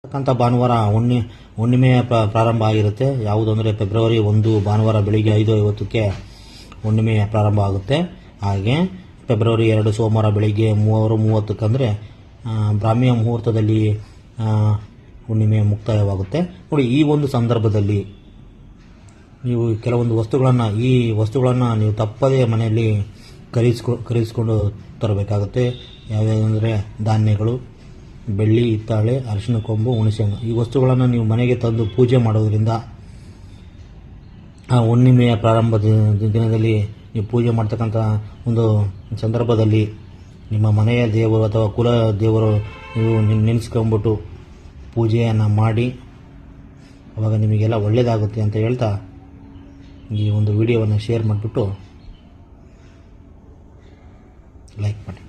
ಅಂತಕ್ಕಂಥ ಭಾನುವಾರ ಹುಣ್ಣಿಮೆ ಪ್ರಾರಂಭ ಆಗಿರುತ್ತೆ. ಯಾವುದು ಅಂದರೆ ಫೆಬ್ರವರಿ 1 ಭಾನುವಾರ ಬೆಳಿಗ್ಗೆ 5:50ಕ್ಕೆ ಹುಣ್ಣಿಮೆ ಪ್ರಾರಂಭ ಆಗುತ್ತೆ. ಹಾಗೆ ಫೆಬ್ರವರಿ 2 ಸೋಮವಾರ ಬೆಳಿಗ್ಗೆ 3:30 ಅಂದರೆ ಬ್ರಾಹ್ಮಿ ಮುಹೂರ್ತದಲ್ಲಿ ಹುಣ್ಣಿಮೆ ಮುಕ್ತಾಯವಾಗುತ್ತೆ. ನೋಡಿ, ಈ ಒಂದು ಸಂದರ್ಭದಲ್ಲಿ ನೀವು ಕೆಲವೊಂದು ವಸ್ತುಗಳನ್ನು ನೀವು ತಪ್ಪದೇ ಮನೆಯಲ್ಲಿ ಖರೀದಿಸ್ಕೊಂಡು ತರಬೇಕಾಗುತ್ತೆ. ಯಾವ್ಯಾವುದಂದರೆ ಧಾನ್ಯಗಳು, ಬೆಳ್ಳಿ, ಹಿತ್ತಾಳೆ, ಅರಿಶಿನ ಕೊಂಬು, ಹುಣಸೆಹಣ್ಣು. ಈ ವಸ್ತುಗಳನ್ನು ನೀವು ಮನೆಗೆ ತಂದು ಪೂಜೆ ಮಾಡೋದರಿಂದ ಆ ಹುಣ್ಣಿಮೆಯ ಪ್ರಾರಂಭದ ದಿನದಲ್ಲಿ ನೀವು ಪೂಜೆ ಮಾಡ್ತಕ್ಕಂಥ ಒಂದು ಸಂದರ್ಭದಲ್ಲಿ ನಿಮ್ಮ ಮನೆಯ ದೇವರು ಅಥವಾ ಕುಲ ದೇವರು ನೀವು ನೆನೆಸ್ಕೊಂಡ್ಬಿಟ್ಟು ಪೂಜೆಯನ್ನು ಮಾಡಿ ಆವಾಗ ನಿಮಗೆಲ್ಲ ಒಳ್ಳೆಯದಾಗುತ್ತೆ ಅಂತ ಹೇಳ್ತಾ ಈ ಒಂದು ವಿಡಿಯೋವನ್ನು ಶೇರ್ ಮಾಡಿಬಿಟ್ಟು ಲೈಕ್ ಮಾಡಿ.